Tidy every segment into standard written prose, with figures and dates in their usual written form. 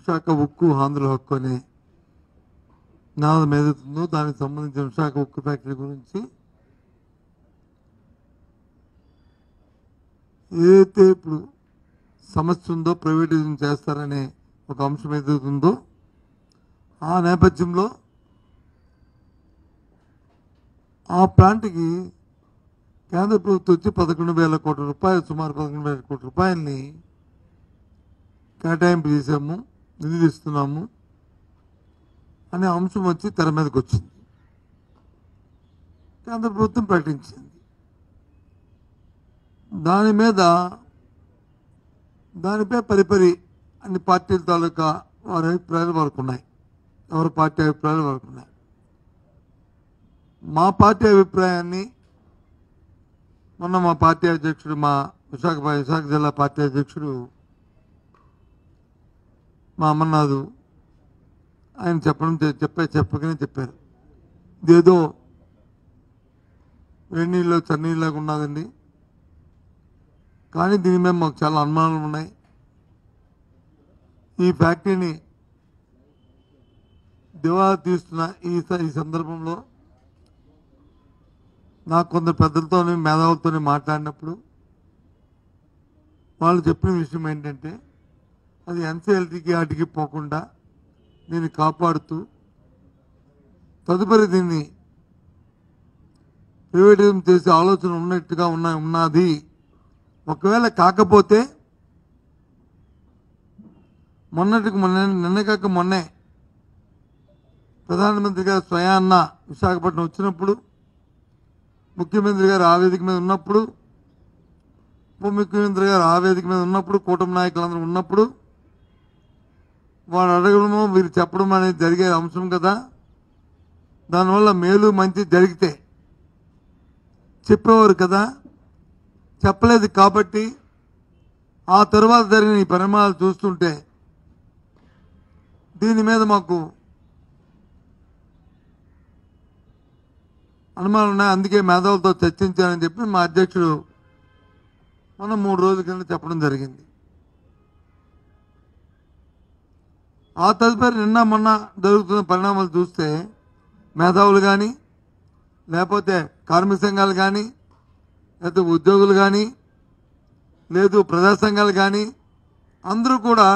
విశాఖ ఉక్కు ఆంధ్ర హక్కు అనే నినాదం ఏదైతుందో దానికి సంబంధించిన విశాఖ ఉక్కు ఫ్యాక్టరీ గురించి ఏదైతే ఇప్పుడు సమస్య ఉందో ప్రైవేటైజేషన్ చేస్తారనే ఒక అంశం ఏదైతుందో ఆ నేపథ్యంలో ఆ ప్లాంట్కి కేంద్ర ప్రభుత్వం వచ్చి 11,000 కోట్ల రూపాయలు, సుమారు 11,000 కోట్ల రూపాయలని కేటాయింపు చేశాము, నిధులు ఇస్తున్నాము అనే అంశం వచ్చి తెర మీదకి వచ్చింది. కేంద్ర ప్రభుత్వం ప్రకటించింది. దానిపై పరిపరి అన్ని పార్టీల తాలూకా వారి అభిప్రాయాలు వరకు ఉన్నాయి, ఎవరి పార్టీ అభిప్రాయాలు వరకు ఉన్నాయి. మా పార్టీ అభిప్రాయాన్ని మొన్న మా పార్టీ అధ్యక్షుడు, మా విశాఖ జిల్లా పార్టీ అధ్యక్షుడు మా అమర్నాథ్ ఆయన చెప్పకనే చెప్పారు. ఇదేదో వేడినీళ్ళు చన్నీళ్ళలాగా ఉన్నదండి, కానీ దీని మీద మాకు చాలా అనుమానాలు ఉన్నాయి. ఈ ఫ్యాక్టరీని దివాలా తీస్తున్న ఈ సందర్భంలో నాకు కొందరు పెద్దలతో మేధావులతో మాట్లాడినప్పుడు వాళ్ళు చెప్పిన విషయం ఏంటంటే అది ఎన్సీఎల్టీకి వాటికి పోకుండా దీన్ని కాపాడుతూ తదుపరి దీన్ని ప్రైవేటైజేషన్ చేసే ఆలోచన ఉన్నట్టుగా ఉన్నది. ఒకవేళ కాకపోతే నిన్న కాక మొన్నే ప్రధానమంత్రి గారు స్వయాన్న విశాఖపట్నం వచ్చినప్పుడు, ముఖ్యమంత్రి గారు ఆ వేదిక మీద ఉన్నప్పుడు, ఉప ముఖ్యమంత్రి గారు ఆ వేదిక మీద ఉన్నప్పుడు, కూటమి నాయకులందరూ ఉన్నప్పుడు వాడు అడగడము వీరు చెప్పడం అనేది జరిగే అంశం కదా. దానివల్ల మేలు మంచి జరిగితే చెప్పేవారు కదా. చెప్పలేదు కాబట్టి ఆ తర్వాత జరిగిన ఈ పరిణామాలు చూస్తుంటే దీని మీద మాకు అనుమానాలు ఉన్నాయి. అందుకే మేధావులతో చర్చించాలని చెప్పి మా అధ్యక్షుడు మనం 3 రోజుల కింద చెప్పడం జరిగింది. ఆ తదుపరి నిన్న మొన్న జరుగుతున్న పరిణామాలు చూస్తే మేధావులు కానీ, లేకపోతే కార్మిక సంఘాలు కానీ, లేకపోతే ఉద్యోగులు కానీ, లేదు ప్రజా సంఘాలు కానీ అందరూ కూడా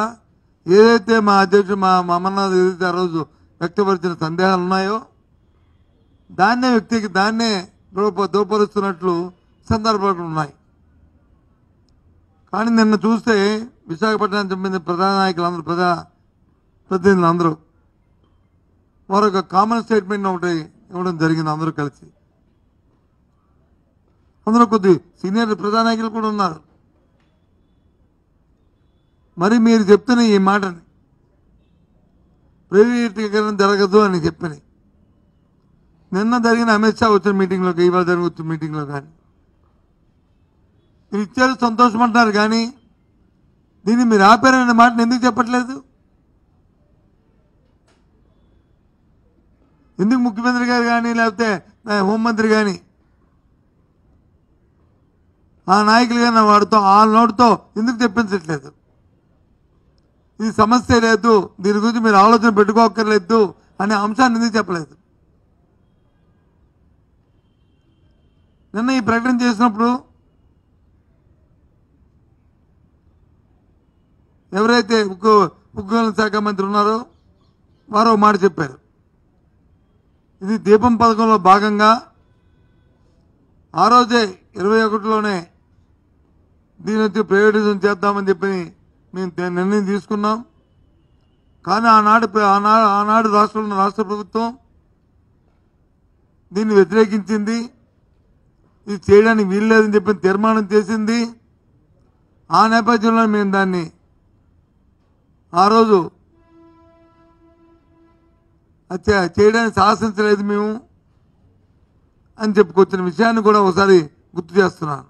ఏదైతే మా అధ్యక్షుడు మా అమర్నాథ్ ఏదైతే ఆ రోజు వ్యక్తపరిచిన సందేహాలు ఉన్నాయో దాన్నే దూపరుస్తున్నట్లు సందర్భాలు ఉన్నాయి. కానీ నిన్న చూస్తే విశాఖపట్నానికి సంబంధించిన ప్రధాన నాయకులందరూ, ప్రతినిధులందరూ వారు ఒక కామన్ స్టేట్మెంట్ ఒకటి ఇవ్వడం జరిగింది. అందరూ కలిసి, అందులో కొద్ది సీనియర్ ప్రధాన నాయకులు కూడా ఉన్నారు. మరి మీరు చెప్తున్న ఈ మాటని ప్రైవేటీకరణ జరగదు అని చెప్పని నిన్న జరిగిన అమిత్ షా వచ్చిన మీటింగ్లో, ఇవాళ జరుగుతున్న మీటింగ్లో కానీ మీరు ఇచ్చారు, సంతోషం అంటున్నారు. కానీ దీన్ని మీరు ఆపారనే మాటను ఎందుకు చెప్పట్లేదు? ఎందుకు ముఖ్యమంత్రి గారు కానీ, లేకపోతే హోంమంత్రి కానీ, ఆ నాయకులు కానీ ఆ నోటితో ఎందుకు చెప్పించట్లేదు? ఇది సమస్య లేదు, దీని గురించి మీరు ఆలోచన పెట్టుకోక్కర్లేదు అనే అంశాన్ని ఎందుకు చెప్పలేదు? నిన్న ఈ ప్రకటన చేసినప్పుడు ఎవరైతే ఉద్యోగుల శాఖ మంత్రి ఉన్నారో వారు మాట చెప్పారు. ఇది దీపం పథకంలో భాగంగా ఆ రోజే 21లోనే దీని వచ్చి ప్రైవేటైజేషన్ చేద్దామని చెప్పి మేము నిర్ణయం తీసుకున్నాం. కానీ ఆనాడు రాష్ట్ర ప్రభుత్వం దీన్ని వ్యతిరేకించింది. ఇది చేయడానికి వీల్లేదని చెప్పి తీర్మానం చేసింది. ఆ నేపథ్యంలో మేము దాన్ని ఆ రోజు చేయడానికి సాహసించలేదు మేము అని చెప్పుకొచ్చిన విషయాన్ని కూడా ఒకసారి గుర్తు చేస్తున్నాను.